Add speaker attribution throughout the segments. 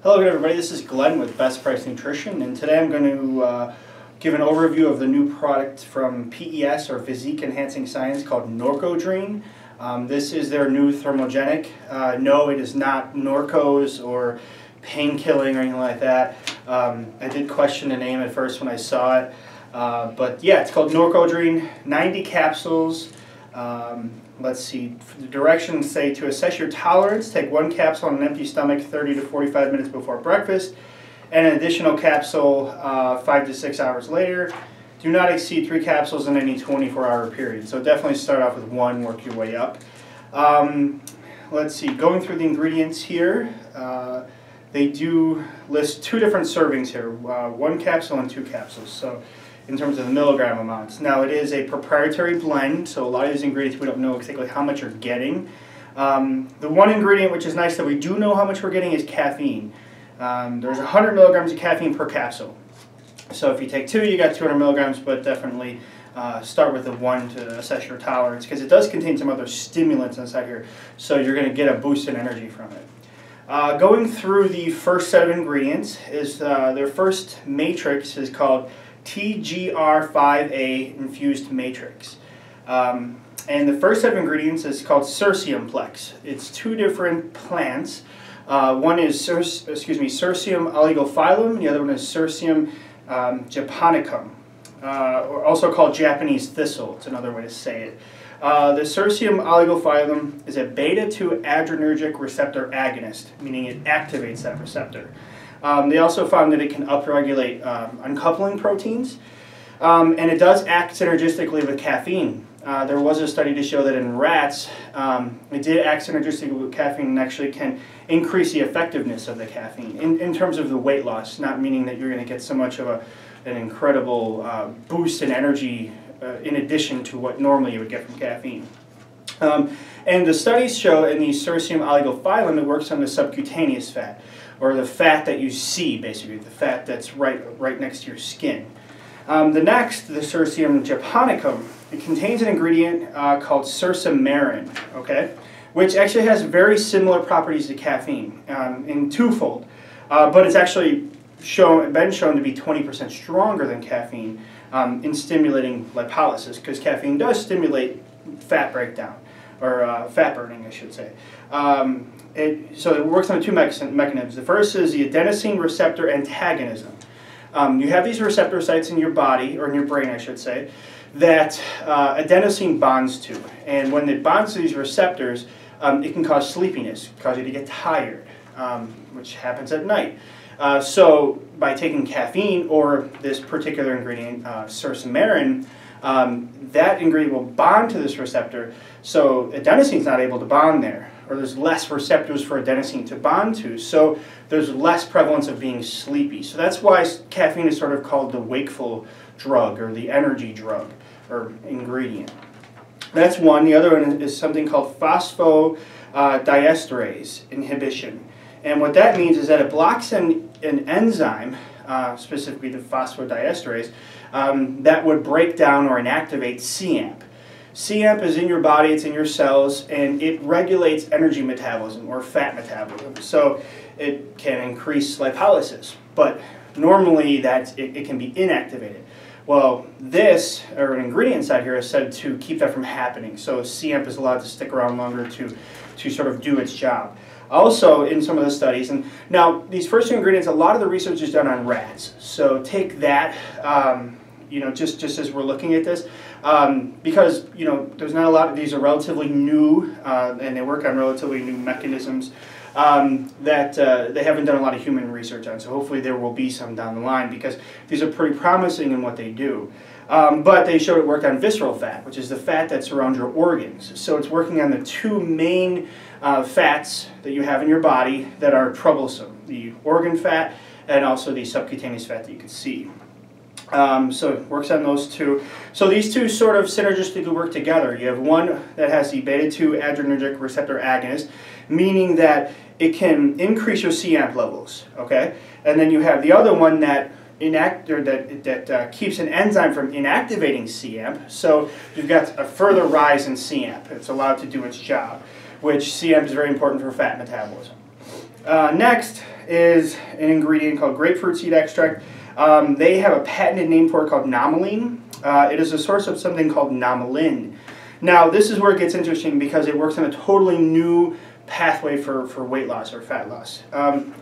Speaker 1: Hello again, everybody. This is Glenn with Best Price Nutrition, and today I'm going to give an overview of the new product from PES, or Physique Enhancing Science, called Norcodrene. This is their new thermogenic. No, it is not Norcos or pain-killing or anything like that. I did question the name at first when I saw it, but yeah, it's called Norcodrene. 90 capsules. Let's see, the directions say to assess your tolerance, take one capsule on an empty stomach 30 to 45 minutes before breakfast, and an additional capsule 5 to 6 hours later. Do not exceed 3 capsules in any 24-hour period. So definitely start off with one, work your way up. Let's see, going through the ingredients here, they do list 2 different servings here, 1 capsule and 2 capsules. So in terms of the milligram amounts. Now, it is a proprietary blend, so a lot of these ingredients we don't know exactly how much you're getting. The one ingredient which is nice that we do know how much we're getting is caffeine. There's 100 milligrams of caffeine per capsule. So if you take 2, you got 200 milligrams, but definitely start with the 1 to assess your tolerance, because it does contain some other stimulants inside here, so you're going to get a boost in energy from it. Going through the first set of ingredients, is their first matrix is called TGR5A infused matrix. And the first set of ingredients is called Cerciumplex. It's 2 different plants. One is Cercium oligophyllum, the other one is Cercium japonicum, or also called Japanese thistle. It's another way to say it. The Cercium oligophyllum is a beta-2 adrenergic receptor agonist, meaning it activates that receptor. They also found that it can upregulate uncoupling proteins, and it does act synergistically with caffeine. There was a study to show that in rats, it did act synergistically with caffeine and actually can increase the effectiveness of the caffeine in terms of the weight loss, not meaning that you're going to get so much of an incredible boost in energy in addition to what normally you would get from caffeine. And the studies show in the Cercium oligophyllum it works on the subcutaneous fat, or the fat that you see, basically, the fat that's right next to your skin. The next, the Cercium japonicum, it contains an ingredient called cercimarin, okay, which actually has very similar properties to caffeine in twofold, but it's actually been shown to be 20% stronger than caffeine in stimulating lipolysis, because caffeine does stimulate fat breakdown, or fat burning, I should say. So it works on 2 mechanisms. The first is the adenosine receptor antagonism. You have these receptor sites in your body, or in your brain, I should say, that adenosine bonds to. And when it bonds to these receptors, it can cause sleepiness, cause you to get tired, which happens at night. So by taking caffeine, or this particular ingredient, cercimarin, that ingredient will bond to this receptor, so adenosine is not able to bond there, or there's less receptors for adenosine to bond to, so there's less prevalence of being sleepy. So that's why caffeine is sort of called the wakeful drug, or the energy drug, or ingredient. That's one. The other one is something called phosphodiesterase inhibition. And what that means is that it blocks an enzyme, specifically the phosphodiesterase, that would break down or inactivate cAMP. cAMP is in your body, it's in your cells, and it regulates energy metabolism, or fat metabolism. So it can increase lipolysis, but normally it can be inactivated. Well, this, or an ingredient inside here, is said to keep that from happening. So cAMP is allowed to stick around longer to sort of do its job. Also, in some of the studies, and now these first 2 ingredients, a lot of the research is done on rats. So take that, just as we're looking at this, because there's not a lot of these are relatively new, and they work on relatively new mechanisms that they haven't done a lot of human research on. So hopefully there will be some down the line, because these are pretty promising in what they do. But they showed it worked on visceral fat, which is the fat that surrounds your organs. So it's working on the 2 main fats that you have in your body that are troublesome, the organ fat and also the subcutaneous fat that you can see. So it works on those 2. So these 2 sort of synergistically work together. You have one that has the beta-2 adrenergic receptor agonist, meaning that it can increase your cAMP levels, okay? And then you have the other one that keeps an enzyme from inactivating cAMP, so you've got a further rise in cAMP. It's allowed to do its job, which cAMP is very important for fat metabolism. Next is an ingredient called grapefruit seed extract. They have a patented name for it called nomoline. It is a source of something called nomalin. Now, this is where it gets interesting because it works on a totally new pathway for weight loss or fat loss.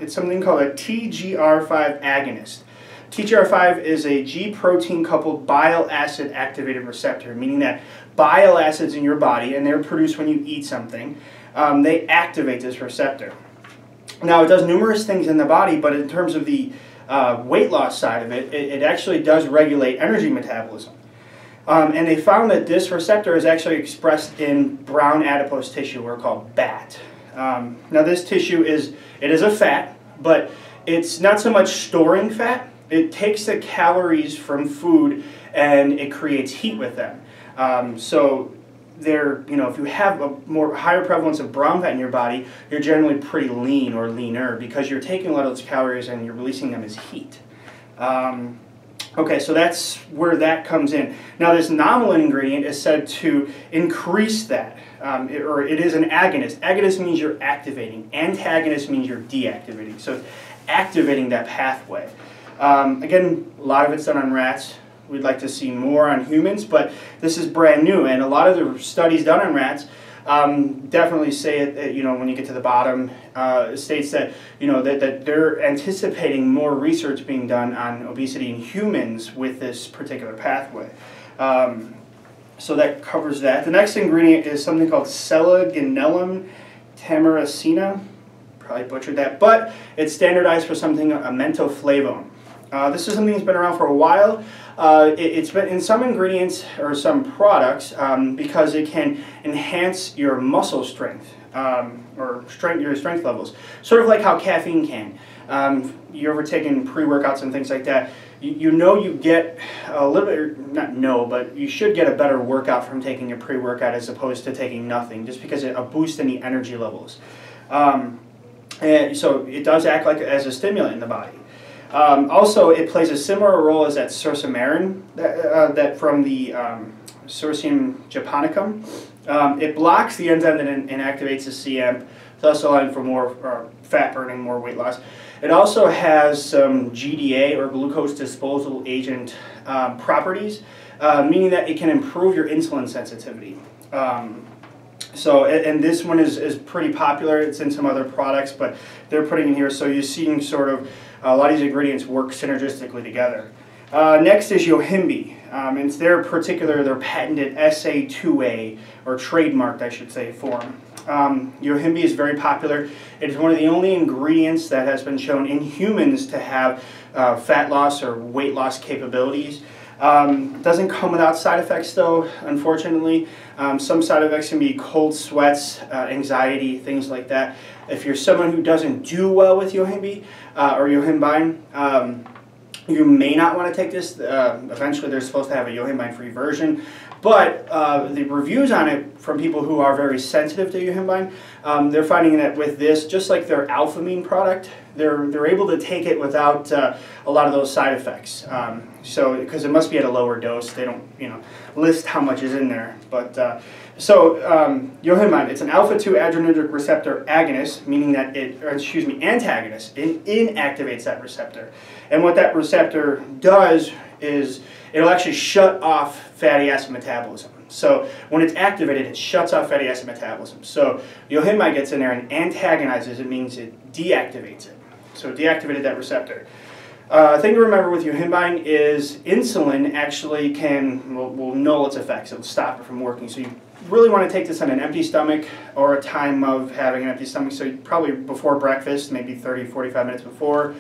Speaker 1: It's something called a TGR5 agonist. TGR5 is a G-protein coupled bile acid activated receptor, meaning that bile acids in your body, and they're produced when you eat something, they activate this receptor. Now, it does numerous things in the body, but in terms of the weight loss side of it, it actually does regulate energy metabolism. And they found that this receptor is actually expressed in brown adipose tissue, or called BAT. Now, this tissue is a fat, but it's not so much storing fat. It takes the calories from food and it creates heat with them. So if you have a higher prevalence of brown fat in your body, you're generally pretty lean or leaner because you're taking a lot of those calories and you're releasing them as heat. Okay, so that's where that comes in. Now, this nomalin ingredient is said to increase that, or it is an agonist. Agonist means you're activating. Antagonist means you're deactivating. So it's activating that pathway. Again, a lot of it's done on rats. We'd like to see more on humans, but this is brand new, and a lot of the studies done on rats definitely say it. When you get to the bottom, it states that that they're anticipating more research being done on obesity in humans with this particular pathway. So that covers that. The next ingredient is something called Selaginellum tamaracina. Probably butchered that, but it's standardized for something, a mentoflavone. This is something that's been around for a while. It's been in some ingredients or some products because it can enhance your muscle strength or your strength levels. Sort of like how caffeine can. You ever taken pre-workouts and things like that? You get a little bit, but you should get a better workout from taking a pre-workout as opposed to taking nothing, just because it boosts any energy levels. And so it does act like as a stimulant in the body. Also, it plays a similar role as that cercomerin that from the Cercium japonicum. It blocks the enzyme that inactivates the CM, thus allowing for more fat burning, more weight loss. It also has some GDA, or glucose disposal agent, properties, meaning that it can improve your insulin sensitivity. And this one is pretty popular. It's in some other products, but they're putting in here, so you're seeing sort of a lot of these ingredients work synergistically together. Next is Yohimbe. It's their patented SA2A, or trademarked, I should say, form. Yohimbe is very popular. It is one of the only ingredients that has been shown in humans to have fat loss or weight loss capabilities. Doesn't come without side effects, though, unfortunately. Some side effects can be cold sweats, anxiety, things like that. If you're someone who doesn't do well with Yohimbe or Yohimbine, you may not want to take this. Eventually, they're supposed to have a Yohimbine-free version. But the reviews on it from people who are very sensitive to Yohimbine, they're finding that with this, just like their alphamine product, they're able to take it without a lot of those side effects. Because it must be at a lower dose, they don't list how much is in there. But Yohimbine, it's an alpha-2 adrenergic receptor agonist, meaning that antagonist. It inactivates that receptor, and what that receptor does is it'll actually shut off fatty acid metabolism. So when it's activated, it shuts off fatty acid metabolism. So Yohimbe gets in there and antagonizes. It means it deactivates it. So it deactivated that receptor. Thing to remember with Yohimbine is insulin actually will null its effects. It'll stop it from working. So you really want to take this on an empty stomach or a time of having an empty stomach. So probably before breakfast, maybe 30, 45 minutes before.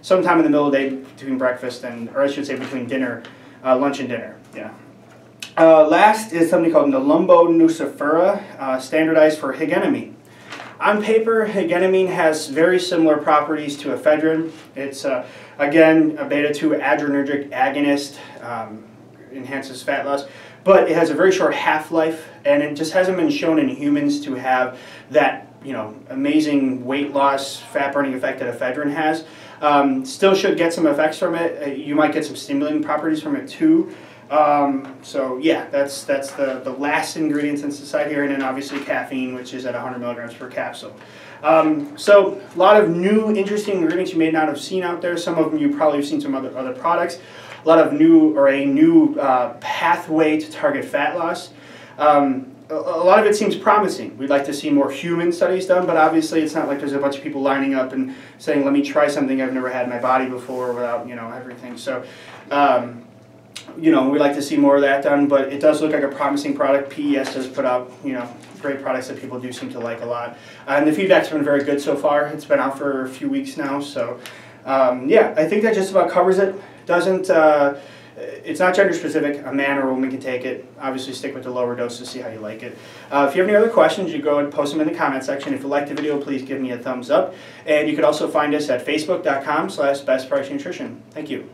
Speaker 1: Sometime in the middle of the day between breakfast or I should say between dinner, lunch and dinner. Yeah. Last is something called Nelumbo nucifera, standardized for hegenamine. On paper, hegenamine has very similar properties to ephedrine. It's, again, a beta-2 adrenergic agonist, enhances fat loss, but it has a very short half-life, and it just hasn't been shown in humans to have that amazing weight loss, fat-burning effect that ephedrine has. Still should get some effects from it. You might get some stimulating properties from it too. So yeah, that's the last ingredients in society here, and then obviously caffeine, which is at 100 milligrams per capsule. So a lot of new interesting ingredients you may not have seen out there. Some of them you probably have seen some other products. A lot of new, or a new pathway to target fat loss. A lot of it seems promising. We'd like to see more human studies done, but obviously it's not like there's a bunch of people lining up and saying, let me try something I've never had in my body before without, everything. So, we'd like to see more of that done, but it does look like a promising product. PES does put out, great products that people do seem to like a lot. And the feedback's been very good so far. It's been out for a few weeks now, so yeah, I think that just about covers it. It's not gender specific. A man or a woman can take it. Obviously stick with the lower dose to see how you like it. If you have any other questions, you go and post them in the comment section. If you like the video, please give me a thumbs up. And you can also find us at facebook.com/bestpricenutrition. Thank you.